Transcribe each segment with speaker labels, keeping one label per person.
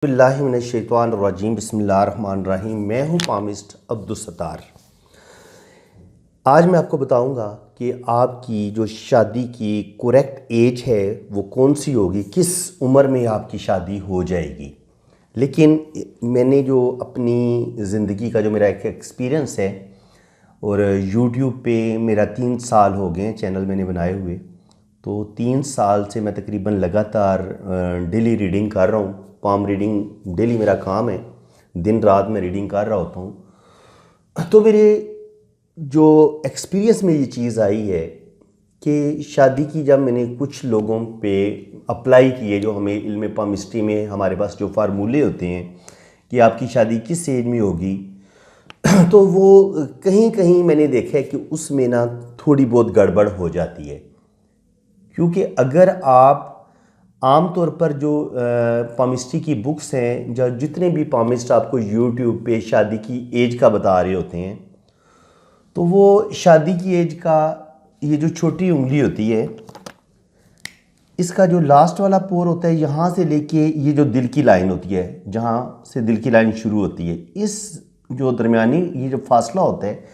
Speaker 1: बिस्मिल्लाहिमिनश्शैतानिर्रजीम बिस्मिल्लाहिर्रहमानिर्रहीम। मैं हूँ पामिस्ट अब्दुस्सत्तार। आज मैं आपको बताऊंगा कि आपकी जो शादी की करेक्ट एज है वो कौन सी होगी, किस उम्र में आपकी शादी हो जाएगी। लेकिन मैंने जो अपनी ज़िंदगी का जो मेरा एक एक्सपीरियंस है, और यूट्यूब पे मेरा 3 साल हो गए चैनल मैंने बनाए हुए, तो 3 साल से मैं तकरीबन लगातार डेली रीडिंग कर रहा हूँ। पाम रीडिंग डेली मेरा काम है, दिन रात मैं रीडिंग कर रहा होता हूँ। तो मेरे जो एक्सपीरियंस में ये चीज़ आई है कि शादी की जब मैंने कुछ लोगों पे अप्लाई किए, जो हमें इल्म पामिस्ट्री में हमारे पास जो फार्मूले होते हैं कि आपकी शादी किस एज में होगी, तो वो कहीं कहीं मैंने देखा है कि उसमें ना थोड़ी बहुत गड़बड़ हो जाती है। क्योंकि अगर आप आम तौर पर जो पामिस्ट्री की बुक्स हैं, जो जितने भी पामिस्ट आपको यूट्यूब पे शादी की एज का बता रहे होते हैं, तो वो शादी की एज का ये जो छोटी उंगली होती है, इसका जो लास्ट वाला पोर होता है, यहाँ से लेके ये जो दिल की लाइन होती है, जहाँ से दिल की लाइन शुरू होती है, इस जो दरमियानी ये जो फासला होता है,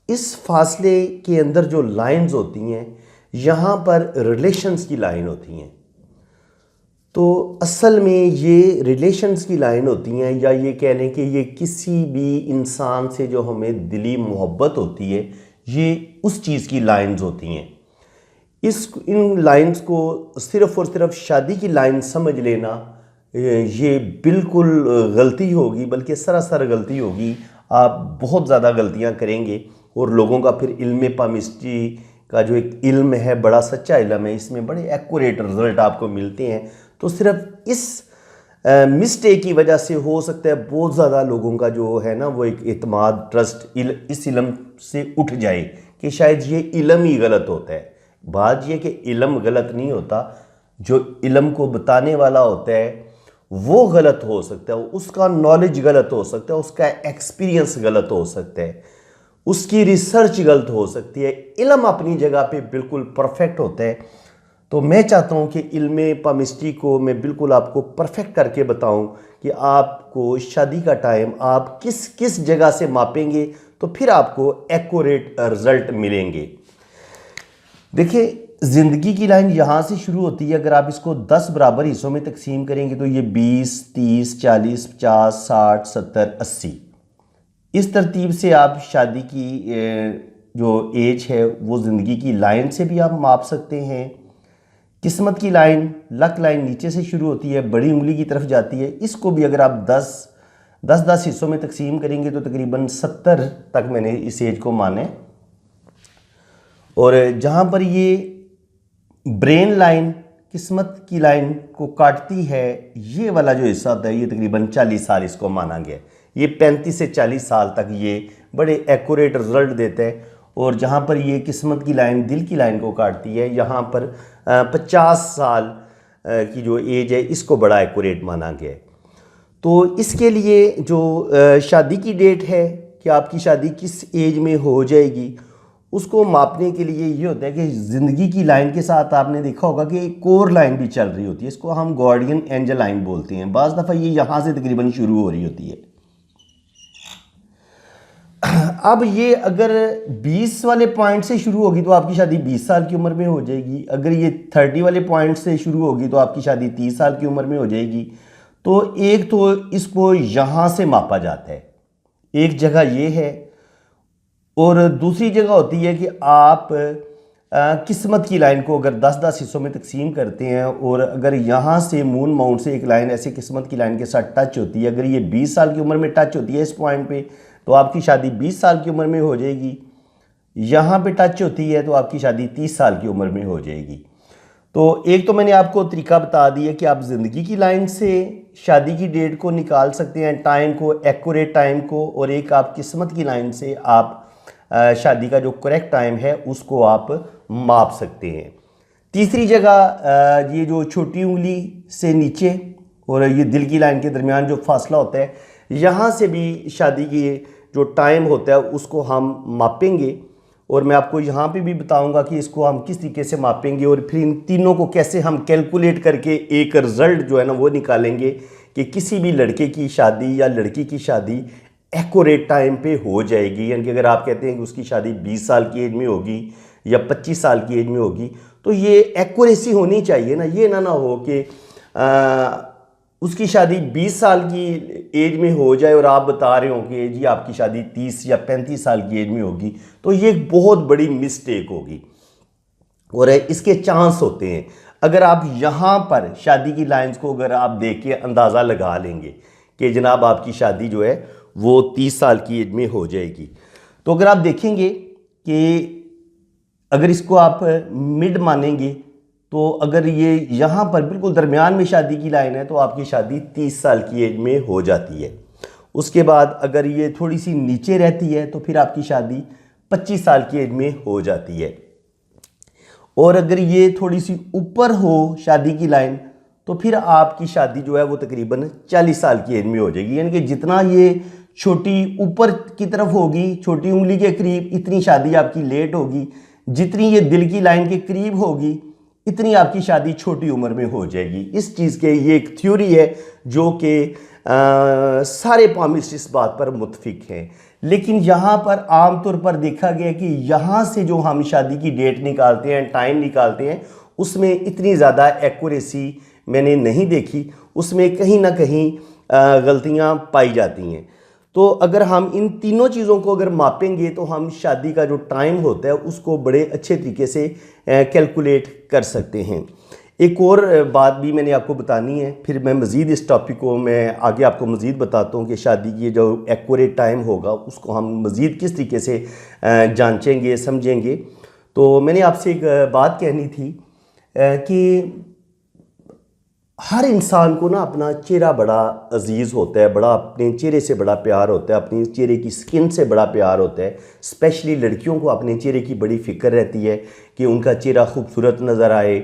Speaker 1: इस फासले के अंदर जो लाइंस होती हैं, यहाँ पर रिलेशंस की लाइन होती हैं। तो असल में ये रिलेशंस की लाइन होती हैं, या ये कह लें कि ये किसी भी इंसान से जो हमें दिली मोहब्बत होती है, ये उस चीज़ की लाइंस होती हैं। इन लाइंस को सिर्फ़ और सिर्फ शादी की लाइन समझ लेना ये बिल्कुल गलती होगी, बल्कि सरासर गलती होगी। आप बहुत ज़्यादा गलतियां करेंगे और लोगों का फिर इल्म पामिस्ट्री का जो एक इल्म है, बड़ा सच्चा इल्म है, इसमें बड़े एक्यूरेट रिज़ल्ट आपको मिलते हैं। तो सिर्फ इस मिस्टेक की वजह से हो सकता है बहुत ज़्यादा लोगों का जो है ना, वो एक एतमाद, ट्रस्ट इस इल्म से उठ जाए कि शायद ये इल्म ही गलत होता है। बात ये कि इल्म गलत नहीं होता, जो इल्म को बताने वाला होता है वो गलत हो सकता है, उसका नॉलेज गलत हो सकता है, उसका एक्सपीरियंस गलत हो सकता है, उसकी रिसर्च गलत हो सकती है। इल्म अपनी जगह पे बिल्कुल परफेक्ट होता है। तो मैं चाहता हूँ कि इल्म पामिस्ट्री को मैं बिल्कुल आपको परफेक्ट करके बताऊँ कि आपको शादी का टाइम आप किस किस जगह से मापेंगे तो फिर आपको एक्यूरेट रिजल्ट मिलेंगे। देखिए, ज़िंदगी की लाइन यहाँ से शुरू होती है। अगर आप इसको 10 बराबर हिस्सों में तकसीम करेंगे तो ये 20, 30, 40, 50, 60, 70, 80 इस तरतीब से आप शादी की जो एज है वो ज़िंदगी की लाइन से भी आप माप सकते हैं। किस्मत की लाइन, लक लाइन नीचे से शुरू होती है, बड़ी उंगली की तरफ जाती है। इसको भी अगर आप 10 हिस्सों में तकसीम करेंगे तो तकरीबन 70 तक मैंने इस एज को माने। और जहाँ पर ये ब्रेन लाइन किस्मत की लाइन को काटती है, ये वाला जो हिस्सा होता है, ये तकरीबन 40 साल इसको माना गया। ये 35 से 40 साल तक ये बड़े एक्यूरेट रिजल्ट देता है। और जहाँ पर ये किस्मत की लाइन दिल की लाइन को काटती है, यहाँ पर 50 साल की जो एज है, इसको बड़ा एक्यूरेट माना गया है। तो इसके लिए जो शादी की डेट है कि आपकी शादी किस एज में हो जाएगी, उसको मापने के लिए ये होता है कि ज़िंदगी की लाइन के साथ आपने देखा होगा कि एक कोर लाइन भी चल रही होती है। इसको हम गार्डियन एंजल लाइन बोलते हैं। बाज़ दफ़ा ये यहाँ से तकरीबन शुरू हो रही होती है। अब ये अगर 20 वाले पॉइंट से शुरू होगी तो आपकी शादी 20 साल की उम्र में हो जाएगी। अगर ये 30 वाले पॉइंट से शुरू होगी तो आपकी शादी 30 साल की उम्र में हो जाएगी। तो एक तो इसको यहाँ से मापा जाता है, एक जगह ये है। और दूसरी जगह होती है कि आप किस्मत की लाइन को अगर 10-10 हिस्सों में तकसीम करते हैं, और अगर यहाँ से मून माउंट से एक लाइन ऐसे किस्मत की लाइन के साथ टच होती है, अगर ये 20 साल की उम्र में टच होती है इस पॉइंट पे, तो आपकी शादी 20 साल की उम्र में हो जाएगी। यहाँ पे टच होती है तो आपकी शादी 30 साल की उम्र में हो जाएगी। तो एक तो मैंने आपको तरीका बता दिया कि आप ज़िंदगी की लाइन से शादी की डेट को निकाल सकते हैं, टाइम को, एक्यूरेट टाइम को, और एक आप किस्मत की लाइन से आप शादी का जो करेक्ट टाइम है उसको आप माप सकते हैं। तीसरी जगह ये जो छोटी उंगली से नीचे और ये दिल की लाइन के दरमियान जो फासला होता है, यहाँ से भी शादी की जो टाइम होता है उसको हम मापेंगे। और मैं आपको यहाँ पे भी बताऊँगा कि इसको हम किस तरीके से मापेंगे, और फिर इन तीनों को कैसे हम कैलकुलेट करके एक रिज़ल्ट जो है ना वो निकालेंगे कि किसी भी लड़के की शादी या लड़की की शादी एक्यूरेट टाइम पे हो जाएगी। यानी कि अगर आप कहते हैं कि उसकी शादी 20 साल की एज में होगी या 25 साल की एज में होगी, तो ये एक्यूरेसी होनी चाहिए ना। ये ना हो कि उसकी शादी 20 साल की एज में हो जाए और आप बता रहे हो कि जी आपकी शादी 30 या 35 साल की एज में होगी, तो ये एक बहुत बड़ी मिस्टेक होगी और इसके चांस होते हैं। अगर आप यहाँ पर शादी की लाइंस को अगर आप देख के अंदाज़ा लगा लेंगे कि जनाब आपकी शादी जो है वो 30 साल की एज में हो जाएगी, तो अगर आप देखेंगे कि अगर इसको आप मिड मानेंगे तो अगर ये यहाँ पर बिल्कुल दरमियान में शादी की लाइन है तो आपकी शादी 30 साल की एज में हो जाती है। उसके बाद अगर ये थोड़ी सी नीचे रहती है तो फिर आपकी शादी 25 साल की एज में हो जाती है। और अगर ये थोड़ी सी ऊपर हो शादी की लाइन तो फिर आपकी शादी जो है वो तकरीबन 40 साल की एज में हो जाएगी। यानी कि जितना ये छोटी ऊपर की तरफ होगी, छोटी उंगली के करीब, इतनी शादी आपकी लेट होगी। जितनी ये दिल की लाइन के करीब होगी इतनी आपकी शादी छोटी उम्र में हो जाएगी। इस चीज़ के ये एक थ्योरी है जो कि सारे पामिस्ट इस बात पर मुत्फिक हैं। लेकिन यहाँ पर आमतौर पर देखा गया कि यहाँ से जो हम शादी की डेट निकालते हैं, टाइम निकालते हैं, उसमें इतनी ज़्यादा एक्यूरेसी मैंने नहीं देखी। उसमें कहीं ना कहीं गलतियाँ पाई जाती हैं। तो अगर हम इन तीनों चीज़ों को अगर मापेंगे तो हम शादी का जो टाइम होता है उसको बड़े अच्छे तरीके से कैलकुलेट कर सकते हैं। एक और बात भी मैंने आपको बतानी है, फिर मैं मज़ीद इस टॉपिक को मैं आगे आपको मज़ीद बताता हूँ कि शादी की जो एक्यूरेट टाइम होगा उसको हम मज़ीद किस तरीके से जांचेंगे, समझेंगे। तो मैंने आपसे एक बात कहनी थी कि हर इंसान को ना अपना चेहरा बड़ा अजीज़ होता है, बड़ा अपने चेहरे से बड़ा प्यार होता है, अपने चेहरे की स्किन से बड़ा प्यार होता है। स्पेशली लड़कियों को अपने चेहरे की बड़ी फ़िक्र रहती है कि उनका चेहरा खूबसूरत नज़र आए,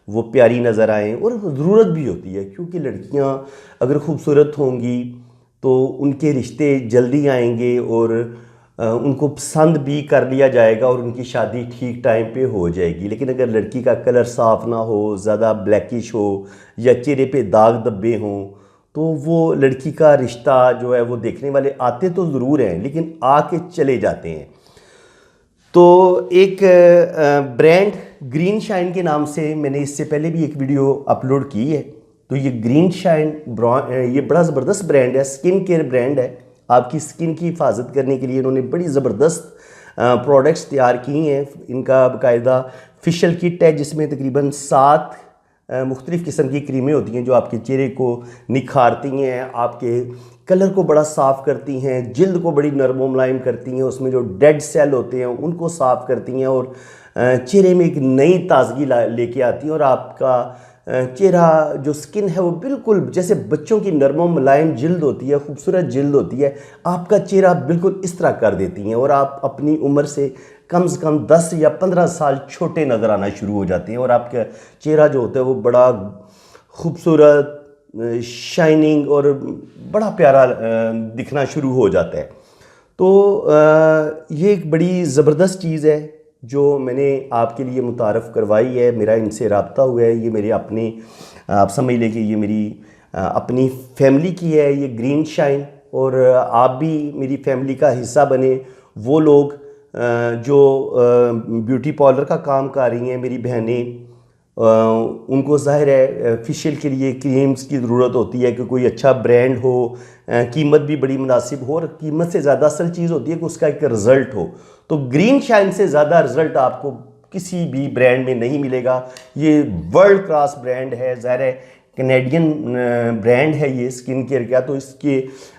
Speaker 1: वो प्यारी नज़र आए। और ज़रूरत भी होती है क्योंकि लड़कियां अगर खूबसूरत होंगी तो उनके रिश्ते जल्दी आएंगे और उनको पसंद भी कर लिया जाएगा और उनकी शादी ठीक टाइम पे हो जाएगी। लेकिन अगर लड़की का कलर साफ़ ना हो, ज़्यादा ब्लैकिश हो या चेहरे पे दाग धब्बे हों, तो वो लड़की का रिश्ता जो है वो देखने वाले आते तो ज़रूर हैं लेकिन आके चले जाते हैं। तो एक ब्रांड ग्रीन शाइन के नाम से मैंने इससे पहले भी एक वीडियो अपलोड की है। तो ये ग्रीन शाइन ये बड़ा ज़बरदस्त ब्रांड है, स्किन केयर ब्रांड है। आपकी स्किन की हिफाजत करने के लिए इन्होंने बड़ी ज़बरदस्त प्रोडक्ट्स तैयार की हैं। इनका बाकायदा फेशियल किट है जिसमें तकरीबन 7 मुख्तलिफ़ किस्म की क्रीमें होती हैं जो आपके चेहरे को निखारती हैं, आपके कलर को बड़ा साफ़ करती हैं, जिल्द को बड़ी नरम व मुलायम करती हैं, उसमें जो डेड सेल होते हैं उनको साफ़ करती हैं और चेहरे में एक नई ताजगी लेके आती हैं। और आपका चेहरा जो स्किन है वो बिल्कुल जैसे बच्चों की नरम व मुलायम जिल्द होती है, खूबसूरत जिल्द होती है, आपका चेहरा बिल्कुल इस तरह कर देती हैं और आप अपनी उम्र से कम 10 या 15 साल छोटे नज़र आना शुरू हो जाते हैं और आपका चेहरा जो होता है वो बड़ा खूबसूरत, शाइनिंग और बड़ा प्यारा दिखना शुरू हो जाता है। तो ये एक बड़ी ज़बरदस्त चीज़ है जो मैंने आपके लिए मुतारफ़ करवाई है। मेरा इनसे रब्ता हुआ है, ये मेरे अपने आप समझ लें कि ये मेरी अपनी फैमिली की है ये ग्रीन शाइन। और आप भी मेरी फैमिली का हिस्सा बने। वो लोग जो ब्यूटी पार्लर का काम कर रही हैं, मेरी बहनें, उनको ज़ाहिर है फेशियल के लिए क्रीम्स की ज़रूरत होती है कि कोई अच्छा ब्रांड हो, कीमत भी बड़ी मुनासिब हो और कीमत से ज़्यादा असल चीज़ होती है कि उसका एक रिज़ल्ट हो। तो ग्रीन शाइन से ज़्यादा रिज़ल्ट आपको किसी भी ब्रांड में नहीं मिलेगा। ये वर्ल्ड क्लास ब्रांड है, ज़ाहिर है कैनेडियन ब्रांड है ये स्किन केयर का, तो इसके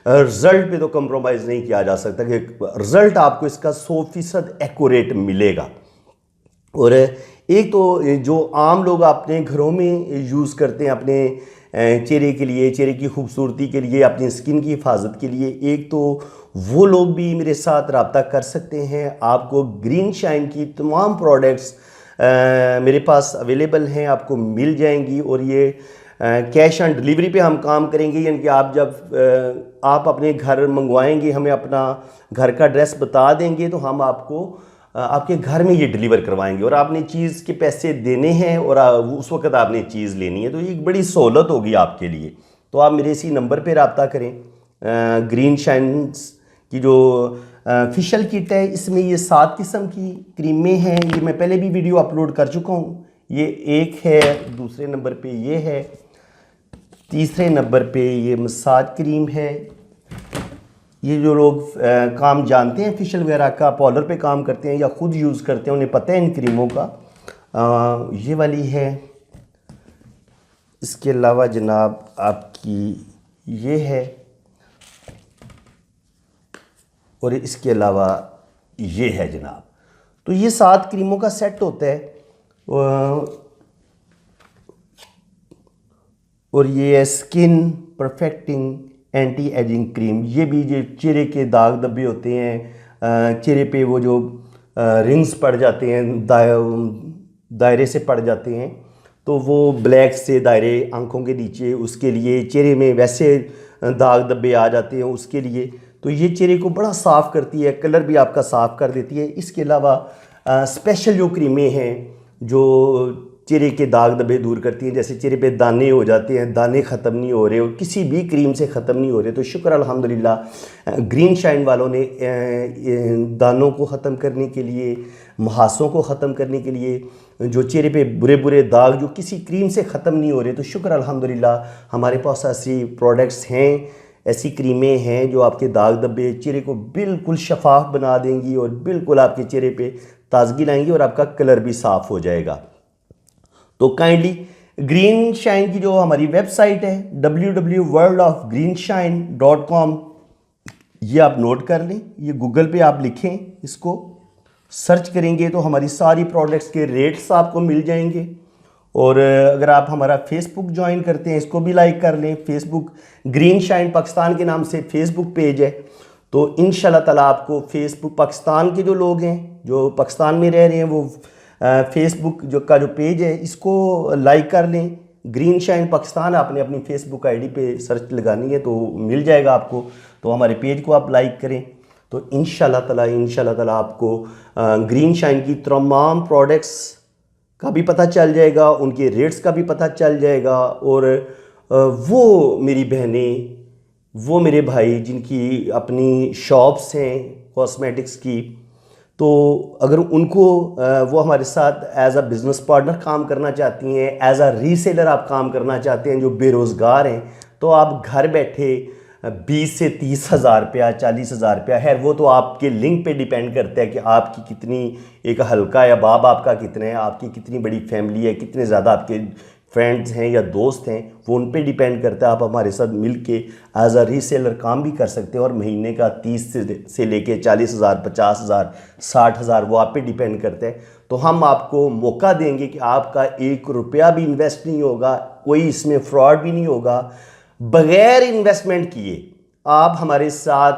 Speaker 1: रिज़ल्ट पे तो कंप्रोमाइज़ नहीं किया जा सकता कि रिज़ल्ट आपको इसका 100% एक्यूरेट मिलेगा। और एक तो जो आम लोग अपने घरों में यूज़ करते हैं अपने चेहरे के लिए, चेहरे की खूबसूरती के लिए, अपनी स्किन की हिफाजत के लिए, एक तो वो लोग भी मेरे साथ रब्ता कर सकते हैं। आपको ग्रीन शाइन की तमाम प्रोडक्ट्स मेरे पास अवेलेबल हैं, आपको मिल जाएंगी। और ये कैश ऑन डिलीवरी पे हम काम करेंगे, यानी कि आप जब आप अपने घर मंगवाएंगे, हमें अपना घर का एड्रेस बता देंगे तो हम आपको आपके घर में ये डिलीवर करवाएंगे और आपने चीज़ के पैसे देने हैं और उस वक्त आपने चीज़ लेनी है। तो ये एक बड़ी सहूलत होगी आपके लिए। तो आप मेरे इसी नंबर पे रब्ता करें। ग्रीन शाइन्स की जो फेशियल किट है, इसमें ये 7 किस्म की क्रीमें हैं। ये मैं पहले भी वीडियो अपलोड कर चुका हूँ। ये एक है, दूसरे नंबर पे ये है, तीसरे नंबर पे ये मसाज क्रीम है। ये जो लोग काम जानते हैं फेशियल वगैरह का, पार्लर पे काम करते हैं या ख़ुद यूज़ करते हैं, उन्हें पता है इन क्रीमों का। ये वाली है। इसके अलावा जनाब आपकी ये है, और इसके अलावा ये है जनाब। तो ये 7 क्रीमों का सेट होता है। और ये है skin perfecting anti ageing cream. ये भी जो चेहरे के दाग धब्बे होते हैं, चेहरे पे वो जो रिंग्स पड़ जाते हैं, दायरे से पड़ जाते हैं, तो वो ब्लैक से दायरे आंखों के नीचे, उसके लिए चेहरे में वैसे दाग धब्बे आ जाते हैं, उसके लिए तो ये चेहरे को बड़ा साफ़ करती है, कलर भी आपका साफ़ कर देती है। इसके अलावा स्पेशल जो क्रीमें हैं जो चेहरे के दाग धब्बे दूर करती हैं, जैसे चेहरे पे दाने हो जाते हैं, दाने ख़त्म नहीं हो रहे और किसी भी क्रीम से ख़त्म नहीं हो रहे, तो शुक्र अल्हम्दुलिल्लाह ग्रीन शाइन वालों ने दानों को ख़त्म करने के लिए, मुहासों को ख़त्म करने के लिए, जो चेहरे पे बुरे बुरे दाग जो किसी क्रीम से ख़त्म नहीं हो रहे, तो शुक्र अल्हम्दुलिल्लाह हमारे पास ऐसी प्रोडक्ट्स हैं, ऐसी क्रीमें हैं जो आपके दाग धब्बे, चेहरे को बिल्कुल शफाफ बना देंगी और बिल्कुल आपके चेहरे पे ताजगी लाएंगी और आपका कलर भी साफ़ हो जाएगा। तो काइंडली ग्रीन शाइन की जो हमारी वेबसाइट है www.worldofgreenshine.com, ये आप नोट कर लें। ये गूगल पे आप लिखें, इसको सर्च करेंगे तो हमारी सारी प्रोडक्ट्स के रेट्स आपको मिल जाएंगे। और अगर आप हमारा फेसबुक ज्वाइन करते हैं, इसको भी लाइक कर लें। फेसबुक ग्रीन शाइन पाकिस्तान के नाम से फेसबुक पेज है। तो इंशाल्लाह ताला आपको फेसबुक, पाकिस्तान के जो लोग हैं जो पाकिस्तान में रह रहे हैं, वो फेसबुक जो का जो पेज है इसको लाइक कर लें। ग्रीन शाइन पाकिस्तान आपने अपनी फेसबुक आईडी पे सर्च लगानी है तो मिल जाएगा आपको। तो हमारे पेज को आप लाइक करें तो इंशाल्लाह ताला आपको ग्रीन शाइन की तमाम प्रोडक्ट्स का भी पता चल जाएगा, उनके रेट्स का भी पता चल जाएगा। और वो मेरी बहनें, वो मेरे भाई जिनकी अपनी शॉप्स हैं कॉस्मेटिक्स की, तो अगर उनको वो हमारे साथ एज अ बिज़नेस पार्टनर काम करना चाहती हैं, एज अ रीसेलर आप काम करना चाहते हैं, जो बेरोज़गार हैं, तो आप घर बैठे 20 से 30 हज़ार रुपया, 40 हज़ार रुपया है, वो तो आपके लिंक पे डिपेंड करता है कि आपकी कितनी एक हल्का या बाब आपका कितना है, आपकी कितनी बड़ी फैमिली है, कितने ज़्यादा आपके फ्रेंड्स हैं या दोस्त हैं, वो उन पे डिपेंड करता है। आप हमारे साथ मिल के एज अ रीसेलर काम भी कर सकते हैं और महीने का 30 से लेके 40 हज़ार, 50 हज़ार, 60 हज़ार, वो आप पे डिपेंड करता है। तो हम आपको मौका देंगे कि आपका 1 रुपया भी इन्वेस्ट नहीं होगा, कोई इसमें फ्रॉड भी नहीं होगा। बग़ैर इन्वेस्टमेंट किए आप हमारे साथ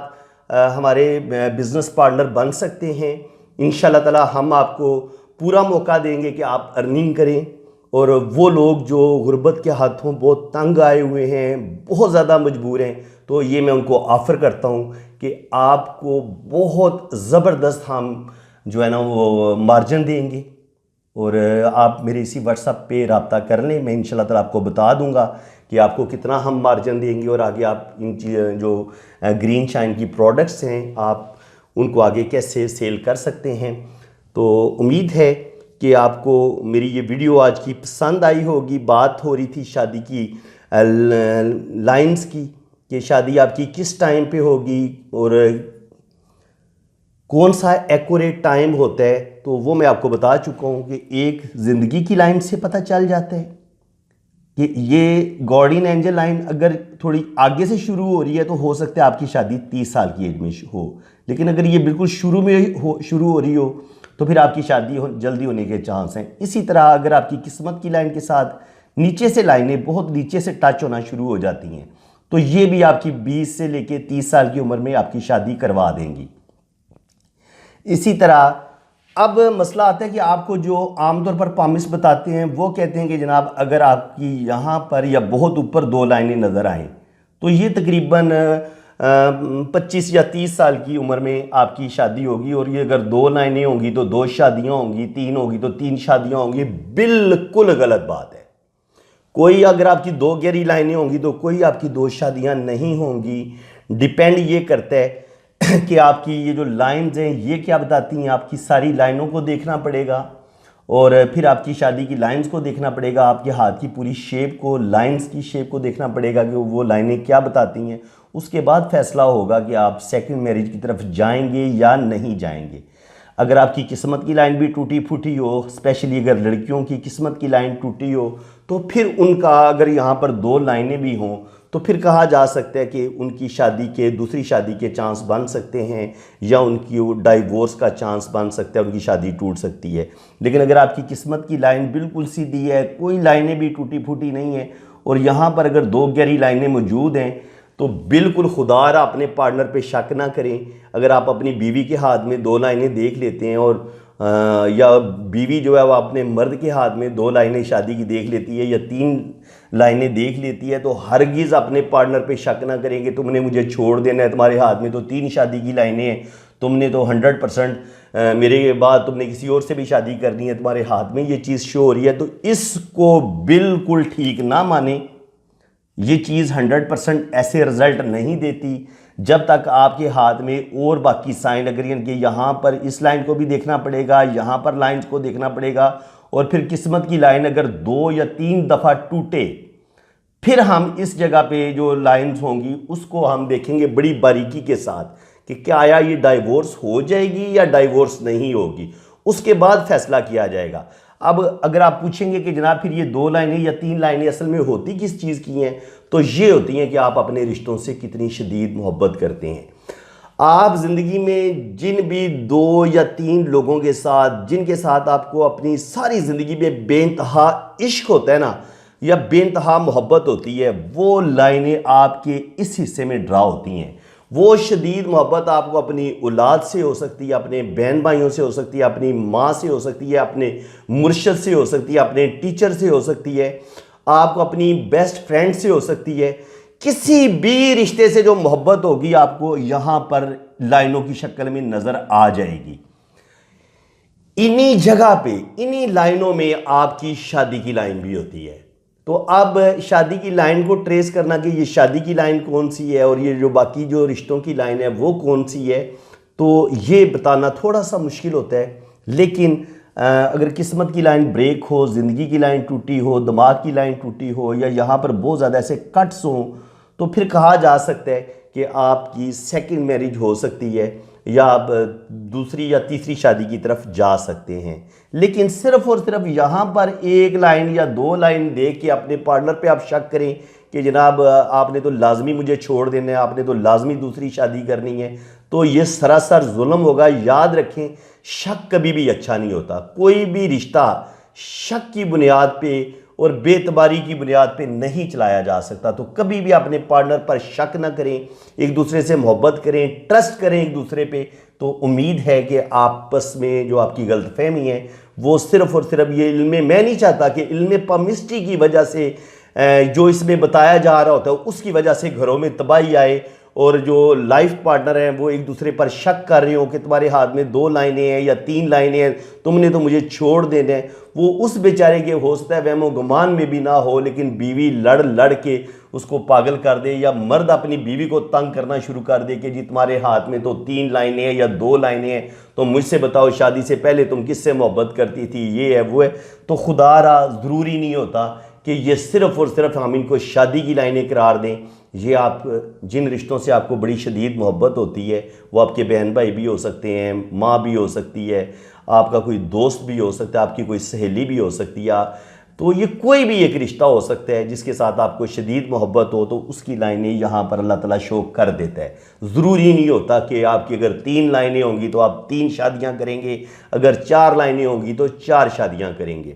Speaker 1: हमारे बिज़नेस पार्टनर बन सकते हैं। इंशाल्लाह ताला हम आपको पूरा मौका देंगे कि आप अर्निंग करें। और वो लोग जो गुर्बत के हाथों बहुत तंग आए हुए हैं, बहुत ज़्यादा मजबूर हैं, तो ये मैं उनको ऑफ़र करता हूँ कि आपको बहुत ज़बरदस्त हम जो है ना वो मार्जिन देंगे। और आप मेरे इसी व्हाट्सएप पे रब्ता कर लें, मैं इंशाल्लाह ताला आपको बता दूंगा कि आपको कितना हम मार्जिन देंगे और आगे आप इन जो ग्रीन शाइन की प्रोडक्ट्स हैं आप उनको आगे कैसे सेल कर सकते हैं। तो उम्मीद है कि आपको मेरी ये वीडियो आज की पसंद आई होगी। बात हो रही थी शादी की लाइंस की, कि शादी आपकी किस टाइम पे होगी और कौन सा एक्यूरेट टाइम होता है, तो वो मैं आपको बता चुका हूँ कि एक ज़िंदगी की लाइन से पता चल जाता है कि ये गार्डियन एंजल लाइन अगर थोड़ी आगे से शुरू हो रही है तो हो सकता है आपकी शादी 30 साल की एज में हो, लेकिन अगर ये बिल्कुल शुरू हो रही हो तो फिर आपकी शादी जल्दी होने के चांस हैं। इसी तरह अगर आपकी किस्मत की लाइन के साथ नीचे से लाइनें बहुत नीचे से टच होना शुरू हो जाती हैं तो ये भी आपकी 20 से लेके 30 साल की उम्र में आपकी शादी करवा देंगी। इसी तरह अब मसला आता है कि आपको जो आमतौर पर पामिस बताते हैं वो कहते हैं कि जनाब अगर आपकी यहाँ पर या बहुत ऊपर 2 लाइनें नज़र आएँ तो ये तकरीबन 25 या 30 साल की उम्र में आपकी शादी होगी, और ये अगर 2 लाइनें होंगी तो 2 शादियाँ होंगी, 3 होगी तो 3 शादियाँ होंगी। बिल्कुल गलत बात है। कोई अगर आपकी 2 गहरी लाइनें होंगी तो कोई आपकी 2 शादियां नहीं होंगी। डिपेंड ये करता है कि आपकी ये जो लाइंस हैं ये क्या बताती हैं। आपकी सारी लाइनों को देखना पड़ेगा और फिर आपकी शादी की लाइंस को देखना पड़ेगा, आपके हाथ की पूरी शेप को, लाइंस की शेप को देखना पड़ेगा कि वो लाइनें क्या बताती हैं। उसके बाद फैसला होगा कि आप सेकंड मैरिज की तरफ जाएंगे या नहीं जाएंगे। अगर आपकी किस्मत की लाइन भी टूटी फूटी हो, स्पेशली अगर लड़कियों की किस्मत की लाइन टूटी हो, तो फिर उनका अगर यहाँ पर 2 लाइनें भी हों तो फिर कहा जा सकता है कि उनकी शादी के, दूसरी शादी के चांस बन सकते हैं या उनकी डाइवोर्स का चांस बन सकता है, उनकी शादी टूट सकती है। लेकिन अगर आपकी किस्मत की लाइन बिल्कुल सीधी है, कोई लाइनें भी टूटी फूटी नहीं है और यहाँ पर अगर 2 गहरी लाइनें मौजूद हैं, तो बिल्कुल खुदारा अपने पार्टनर पे शक ना करें। अगर आप अपनी बीवी के हाथ में 2 लाइनें देख लेते हैं और या बीवी जो है वो अपने मर्द के हाथ में 2 लाइनें शादी की देख लेती है या 3 लाइनें देख लेती है, तो हरगिज़ अपने पार्टनर पे शक ना करेंगे तुमने मुझे छोड़ देना है, तुम्हारे हाथ में तो 3 शादी की लाइनें हैं, तुमने तो 100% मेरे बाद तुमने किसी और से भी शादी करनी है, तुम्हारे हाथ में ये चीज़ शो हो रही है। तो इसको बिल्कुल ठीक ना माने। ये चीज़ 100% ऐसे रिजल्ट नहीं देती जब तक आपके हाथ में और बाकी साइन, अगर इनके यहाँ पर इस लाइन को भी देखना पड़ेगा, यहाँ पर लाइंस को देखना पड़ेगा और फिर किस्मत की लाइन अगर 2 या 3 दफ़ा टूटे, फिर हम इस जगह पे जो लाइंस होंगी उसको हम देखेंगे बड़ी बारीकी के साथ कि क्या आया ये डाइवोर्स हो जाएगी या डाइवोर्स नहीं होगी। उसके बाद फैसला किया जाएगा। अब अगर आप पूछेंगे कि जनाब फिर ये 2 लाइनें या 3 लाइनें असल में होती किस चीज़ की हैं, तो ये होती हैं कि आप अपने रिश्तों से कितनी शदीद मोहब्बत करते हैं। आप ज़िंदगी में जिन भी 2 या 3 लोगों के साथ, जिनके साथ आपको अपनी सारी ज़िंदगी में बेइंतहा इश्क होता है ना, या बेइंतहा मोहब्बत होती है, वो लाइनें आपके इस हिस्से में ड्रा होती हैं। वो शदीद मोहब्बत आपको अपनी औलाद से हो सकती है, अपने बहन भाइयों से हो सकती है, अपनी माँ से हो सकती है, अपने मुर्शद से हो सकती है, अपने टीचर से हो सकती है, आपको अपनी बेस्ट फ्रेंड से हो सकती है। किसी भी रिश्ते से जो मोहब्बत होगी आपको यहाँ पर लाइनों की शक्ल में नज़र आ जाएगी। इन्हीं जगह पे, इन्हीं लाइनों में आपकी शादी की लाइन भी होती है। तो अब शादी की लाइन को ट्रेस करना कि ये शादी की लाइन कौन सी है और ये जो बाकी जो रिश्तों की लाइन है वो कौन सी है, तो ये बताना थोड़ा सा मुश्किल होता है। लेकिन अगर किस्मत की लाइन ब्रेक हो, ज़िंदगी की लाइन टूटी हो, दिमाग की लाइन टूटी हो या यहाँ पर बहुत ज़्यादा ऐसे कट्स हों, तो फिर कहा जा सकता है कि आपकी सेकंड मैरिज हो सकती है या आप दूसरी या तीसरी शादी की तरफ जा सकते हैं। लेकिन सिर्फ और सिर्फ यहाँ पर 1 लाइन या 2 लाइन देख के अपने पार्टनर पे आप शक करें कि जनाब आपने तो लाजमी मुझे छोड़ देना है, आपने तो लाजमी दूसरी शादी करनी है, तो ये सरासर जुल्म होगा। याद रखें, शक कभी भी अच्छा नहीं होता। कोई भी रिश्ता शक की बुनियाद पे और बेतबारी की बुनियाद पे नहीं चलाया जा सकता। तो कभी भी अपने पार्टनर पर शक ना करें, एक दूसरे से मोहब्बत करें, ट्रस्ट करें एक दूसरे पे। तो उम्मीद है कि आपस में जो आपकी गलतफहमी है वो सिर्फ और सिर्फ ये इल्म, मैं नहीं चाहता कि इल्म पामिस्ट्री की वजह से जो इसमें बताया जा रहा होता है उसकी वजह से घरों में तबाही आए और जो लाइफ पार्टनर हैं वो एक दूसरे पर शक कर रहे हो कि तुम्हारे हाथ में 2 लाइनें हैं या 3 लाइनें हैं, तुमने तो मुझे छोड़ देना है। वो उस बेचारे के हो सकता है वहमो गुमान में भी ना हो, लेकिन बीवी लड़ लड़ के उसको पागल कर दे या मर्द अपनी बीवी को तंग करना शुरू कर दे कि जी तुम्हारे हाथ में तो 3 लाइनें हैं या 2 लाइनें हैं, तो मुझसे बताओ शादी से पहले तुम किससे मोहब्बत करती थी, ये है वो है। तो खुदारा ज़रूरी नहीं होता कि ये सिर्फ और सिर्फ हम इनको शादी की लाइनें करार दें। ये आप जिन रिश्तों से आपको बड़ी शदीद मोहब्बत होती है वो आपके बहन भाई भी हो सकते हैं, माँ भी हो सकती है, आपका कोई दोस्त भी हो सकता है, आपकी कोई सहेली भी हो सकती है। तो ये कोई भी एक रिश्ता हो सकता है जिसके साथ आपको शदीद मोहब्बत हो, तो उसकी लाइनें यहाँ पर अल्लाह ताला शो कर देता है। ज़रूरी नहीं होता कि आपकी अगर 3 लाइनें होंगी तो आप 3 शादियाँ करेंगे, अगर 4 लाइनें होंगी तो 4 शादियाँ करेंगे।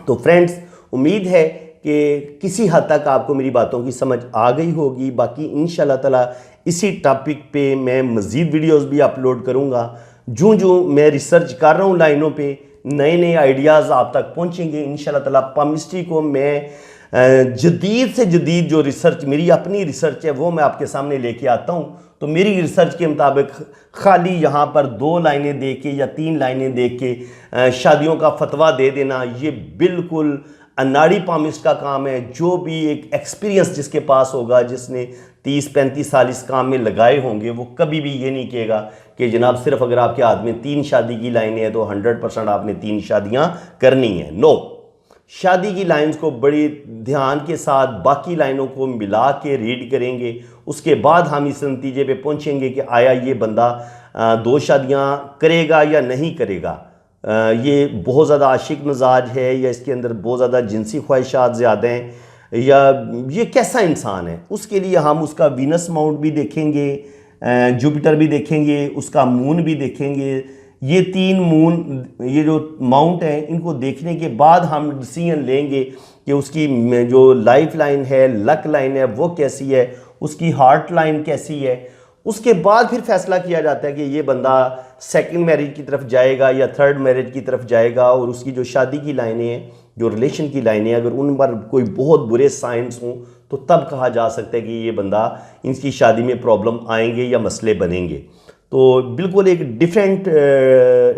Speaker 1: तो फ्रेंड्स, उम्मीद है कि किसी हद तक आपको मेरी बातों की समझ आ गई होगी। बाकी इंशाल्लाह ताला इसी टॉपिक पे मैं मज़ीद वीडियोस भी अपलोड करूँगा। जो मैं रिसर्च कर रहा हूँ लाइनों पे, नए नए आइडियाज़ आप तक पहुँचेंगे इंशाल्लाह ताला। पामिस्ट्री को मैं जदीद से जदीद जो रिसर्च, मेरी अपनी रिसर्च है, वो मैं आपके सामने लेके आता हूँ। तो मेरी रिसर्च के मुताबिक खाली यहाँ पर 2 लाइनें देख के या 3 लाइनें देख के शादियों का फतवा दे देना, ये बिल्कुल अनाड़ी पामिस्ट का काम है। जो भी एक एक्सपीरियंस जिसके पास होगा, जिसने 30-35 साल इस काम में लगाए होंगे, वो कभी भी ये नहीं कहेगा कि जनाब सिर्फ अगर आपके हाथ में 3 शादी की लाइनें हैं तो 100% आपने 3 शादियां करनी है। नो, शादी की लाइंस को बड़ी ध्यान के साथ बाकी लाइनों को मिला के रीड करेंगे। उसके बाद हम इस नतीजे पे पहुंचेंगे कि आया ये बंदा 2 शादियां करेगा या नहीं करेगा, ये बहुत ज़्यादा आशिक मिजाज है, या इसके अंदर बहुत ज़्यादा जिनसी ख्वाहिशात ज़्यादा हैं, या ये कैसा इंसान है। उसके लिए हम उसका वीनस माउंट भी देखेंगे, जुपिटर भी देखेंगे, उसका मून भी देखेंगे। ये 3 मून, ये जो माउंट हैं, इनको देखने के बाद हम डिसीजन लेंगे कि उसकी जो लाइफ लाइन है, लक लाइन है, वो कैसी है, उसकी हार्ट लाइन कैसी है। उसके बाद फिर फैसला किया जाता है कि ये बंदा सेकंड मैरिज की तरफ जाएगा या थर्ड मैरिज की तरफ जाएगा। और उसकी जो शादी की लाइनें हैं, जो रिलेशन की लाइनें, अगर उन पर कोई बहुत बुरे साइंस हों तो तब कहा जा सकता है कि ये बंदा, इनकी शादी में प्रॉब्लम आएंगे या मसले बनेंगे। तो बिल्कुल एक डिफरेंट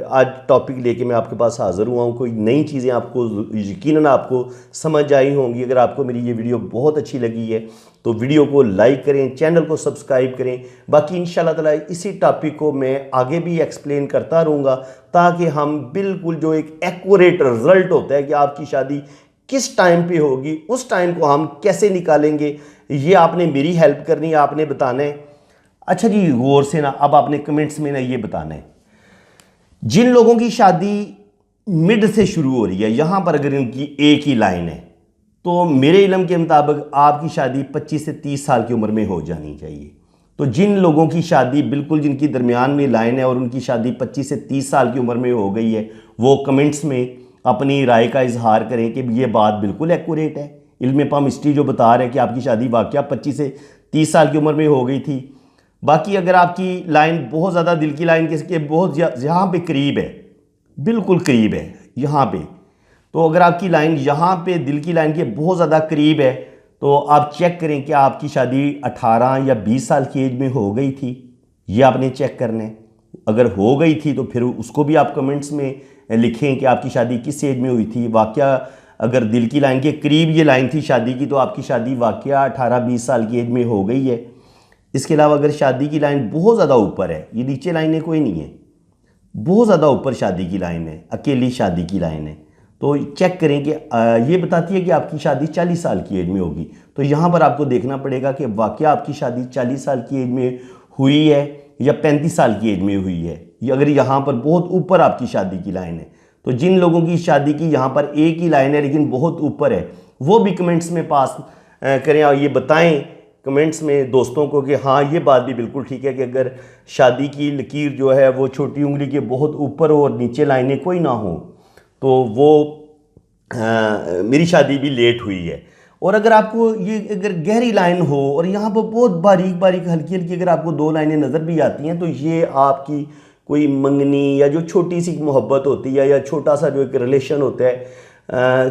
Speaker 1: आज टॉपिक लेके मैं आपके पास हाज़िर हुआ हूँ। कोई नई चीज़ें आपको यकीनन आपको समझ आई होंगी। अगर आपको मेरी ये वीडियो बहुत अच्छी लगी है तो वीडियो को लाइक करें, चैनल को सब्सक्राइब करें। बाकी इंशाल्लाह ताला इसी टॉपिक को मैं आगे भी एक्सप्लेन करता रहूँगा, ताकि हम बिल्कुल जो एक एक्यूरेट रिज़ल्ट होता है कि आपकी शादी किस टाइम पे होगी, उस टाइम को हम कैसे निकालेंगे, ये आपने मेरी हेल्प करनी है, आपने बताना है। अच्छा जी, गौर से ना, अब आपने कमेंट्स में ना ये बताना है, जिन लोगों की शादी मिड से शुरू हो रही है, यहां पर अगर इनकी एक ही लाइन है तो मेरे इल्म के मुताबिक आपकी शादी 25 से 30 साल की उम्र में हो जानी चाहिए। तो जिन लोगों की शादी बिल्कुल, जिनकी दरमियान में लाइन है और उनकी शादी 25 से 30 साल की उम्र में हो गई है, वो कमेंट्स में अपनी राय का इजहार करें कि ये बात बिल्कुल एक्यूरेट है। इल्म पामिस्ट्री जो बता रहे हैं कि आपकी शादी वाकया 25 से 30 साल की उम्र में हो गई थी। बाकी अगर आपकी लाइन बहुत ज़्यादा दिल की लाइन के बहुत यहाँ पे करीब है, बिल्कुल करीब है यहाँ पे, तो अगर आपकी लाइन यहाँ पे दिल की लाइन के बहुत ज़्यादा करीब है तो आप चेक करें कि आपकी शादी 18 या 20 साल की एज में हो गई थी। ये आपने चेक करना है। अगर हो गई थी तो फिर उसको भी आप कमेंट्स में लिखें कि आपकी शादी किस एज में हुई थी। वाकया अगर दिल की लाइन के करीब ये लाइन थी शादी की, तो आपकी शादी वाकया 18-20 साल की एज में हो गई है। इसके अलावा अगर शादी की लाइन बहुत ज़्यादा ऊपर है, ये नीचे लाइनें कोई नहीं है, बहुत ज़्यादा ऊपर शादी की लाइन है, अकेली शादी की लाइन है, तो चेक करें कि ये बताती है कि आपकी शादी 40 साल की एज में होगी। तो यहाँ पर आपको देखना पड़ेगा कि वाकया आपकी शादी 40 साल की एज में हुई है या 35 साल की एज में हुई है। अगर यहाँ पर बहुत ऊपर आपकी शादी की लाइन है, तो जिन लोगों की शादी की यहाँ पर एक ही लाइन है लेकिन बहुत ऊपर है, वो भी कमेंट्स में पास करें और ये बताएं कमेंट्स में दोस्तों को कि हाँ, ये बात भी बिल्कुल ठीक है कि अगर शादी की लकीर जो है वो छोटी उंगली के बहुत ऊपर हो और नीचे लाइनें कोई ना हो, तो वो मेरी शादी भी लेट हुई है। और अगर आपको ये अगर गहरी लाइन हो और यहाँ पर बहुत बारीक बारीक हल्की हल्की अगर आपको 2 लाइनें नज़र भी आती हैं, तो ये आपकी कोई मंगनी या जो छोटी सी मोहब्बत होती है या छोटा सा जो एक रिलेशन होता है,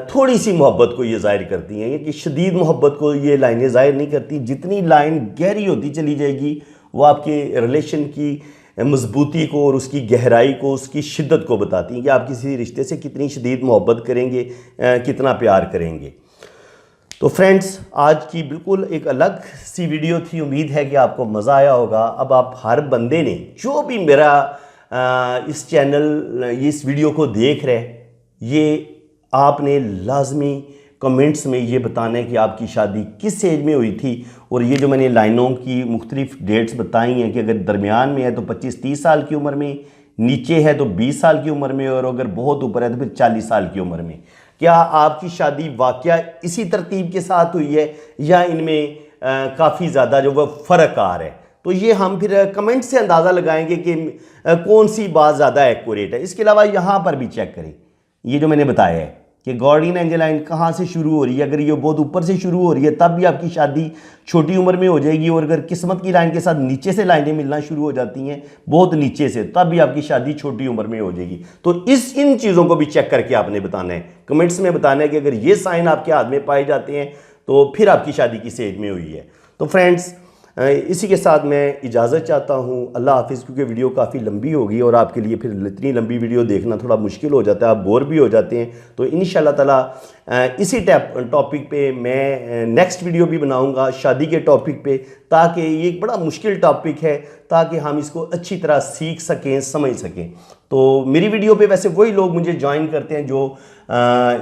Speaker 1: थोड़ी सी मोहब्बत को ये ज़ाहिर करती हैं। ये कि शदीद मोहब्बत को ये लाइनें ज़ाहिर नहीं करती। जितनी लाइन गहरी होती चली जाएगी वो आपके रिलेशन की मजबूती को और उसकी गहराई को, उसकी शिद्दत को बताती हैं कि आप किसी रिश्ते से कितनी शदीद मोहब्बत करेंगे, कितना प्यार करेंगे। तो फ्रेंड्स, आज की बिल्कुल एक अलग सी वीडियो थी। उम्मीद है कि आपको मज़ा आया होगा। अब आप हर बंदे ने जो भी मेरा इस चैनल इस वीडियो को देख रहे हैं, ये आपने लाजमी कमेंट्स में ये बताना है कि आपकी शादी किस एज में हुई थी। और ये जो मैंने लाइनों की मुख्तलिफ डेट्स बताई हैं कि अगर दरमियान में है तो 25-30 साल की उम्र में, नीचे है तो 20 साल की उम्र में, और अगर बहुत ऊपर है तो फिर 40 साल की उम्र में। क्या आपकी शादी वाकया इसी तरतीब के साथ हुई है या इनमें काफ़ी ज़्यादा जो वह फ़र्क आ रहा है? तो ये हम फिर कमेंट से अंदाज़ा लगाएंगे कि कौन सी बात ज़्यादा एक्यूरेट है। इसके अलावा यहाँ पर भी चेक करें, ये जो मैंने बताया है कि गार्डियन एंजल लाइन कहाँ से शुरू हो रही है। अगर ये बहुत ऊपर से शुरू हो रही है तब भी आपकी शादी छोटी उम्र में हो जाएगी, और अगर किस्मत की लाइन के साथ नीचे से लाइनें मिलना शुरू हो जाती हैं बहुत नीचे से, तब भी आपकी शादी छोटी उम्र में हो जाएगी। तो इन चीज़ों को भी चेक करके आपने बताना है, कमेंट्स में बताना है कि अगर ये साइन आपके हाथ में पाए जाते हैं तो फिर आपकी शादी किस एज में हुई है। तो फ्रेंड्स, इसी के साथ मैं इजाज़त चाहता हूँ। अल्लाह हाफिज़। क्योंकि वीडियो काफ़ी लंबी होगी और आपके लिए फिर इतनी लंबी वीडियो देखना थोड़ा मुश्किल हो जाता है, आप बोर भी हो जाते हैं। तो इंशाअल्लाह ताला इसी टॉपिक पे मैं नेक्स्ट वीडियो भी बनाऊंगा शादी के टॉपिक पे, ताकि ये एक बड़ा मुश्किल टॉपिक है, ताकि हम इसको अच्छी तरह सीख सकें, समझ सकें। तो मेरी वीडियो पे वैसे वही लोग मुझे ज्वाइन करते हैं जो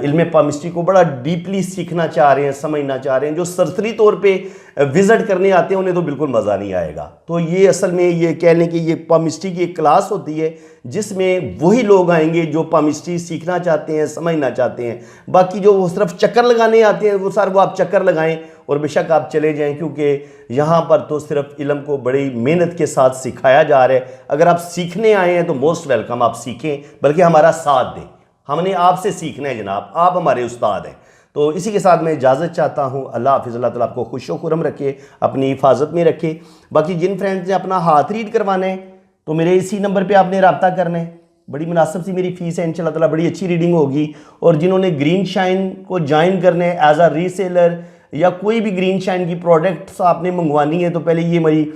Speaker 1: इल्म पामिस्ट्री को बड़ा डीपली सीखना चाह रहे हैं, समझना चाह रहे हैं। जो सरसरी तौर पे विज़िट करने आते हैं उन्हें तो बिल्कुल मज़ा नहीं आएगा। तो ये असल में ये कह लें कि ये पामिस्ट्री की एक क्लास होती है जिसमें वही लोग आएंगे जो पामिस्ट्री सीखना चाहते हैं, समझना चाहते हैं। बाकी जो वो सिर्फ चक्कर लगाने आते हैं वो आप चक्कर लगाएं और बेशक आप चले जाएं, क्योंकि यहाँ पर तो सिर्फ इल्म को बड़ी मेहनत के साथ सिखाया जा रहा है। अगर आप सीखने आए हैं तो मोस्ट वेलकम, आप सीखें, बल्कि हमारा साथ दें। हमने आपसे सीखना है जनाब, आप हमारे उस्ताद हैं। तो इसी के साथ मैं इजाज़त चाहता हूँ। अल्लाह हाफिज़। अल्लाह ताला आपको खुश व खुरम रखे, अपनी हिफाजत में रखे। बाकी जिन फ्रेंड्स ने अपना हाथ रीड करवाना है तो मेरे इसी नंबर पे आपने रब्ता करना है। बड़ी मुनासिब सी मेरी फ़ीस है, इंशाल्लाह ताला बड़ी अच्छी रीडिंग होगी। और जिन्होंने ग्रीन शाइन को ज्वाइन करना है एज आ रीसेलर या कोई भी ग्रीन शाइन की प्रोडक्ट्स आपने मंगवानी है, तो पहले ये मेरी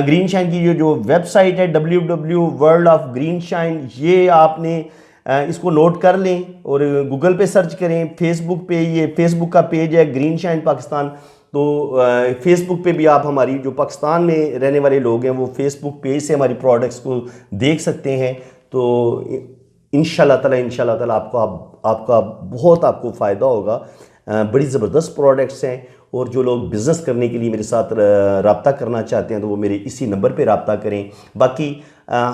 Speaker 1: ग्रीन शाइन की जो वेबसाइट है www.worldofgreenshine, ये आपने इसको नोट कर लें और गूगल पे सर्च करें। फेसबुक पे, ये फेसबुक का पेज है ग्रीन शाइन पाकिस्तान। तो फेसबुक पे भी आप हमारी जो पाकिस्तान में रहने वाले लोग हैं वो फेसबुक पेज से हमारी प्रोडक्ट्स को देख सकते हैं। तो इंशाल्लाह ताला आपका बहुत आपको फ़ायदा होगा। बड़ी ज़बरदस्त प्रोडक्ट्स हैं और जो लोग बिज़नेस करने के लिए मेरे साथ रब्ता करना चाहते हैं तो वो मेरे इसी नंबर पे रब्ता करें। बाकी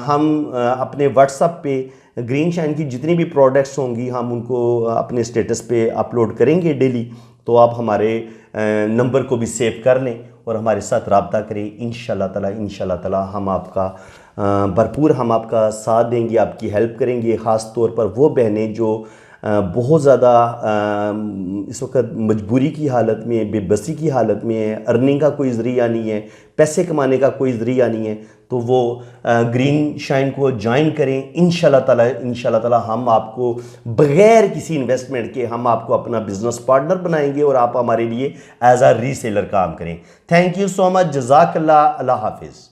Speaker 1: हम अपने व्हाट्सएप पे ग्रीन शाइन की जितनी भी प्रोडक्ट्स होंगी हम उनको अपने स्टेटस पे अपलोड करेंगे डेली। तो आप हमारे नंबर को भी सेव कर लें और हमारे साथ रब्ता करें। इंशाल्लाह ताला हम आपका भरपूर हम आपका साथ देंगे, आपकी हेल्प करेंगे। ख़ास तौर पर वो बहनें जो बहुत ज़्यादा इस वक्त मजबूरी की हालत में, बेबसी की हालत में है, अर्निंग का कोई ज़रिया नहीं है, पैसे कमाने का कोई ज़रिया नहीं है, तो वो ग्रीन शाइन को ज्वाइन करें। इंशाल्लाह ताला हम आपको बग़ैर किसी इन्वेस्टमेंट के हम आपको अपना बिज़नेस पार्टनर बनाएंगे और आप हमारे लिए एज आ रीसेलर काम करें। Thank you so much. जज़ाकल्लाह। अल्लाह हाफिज़।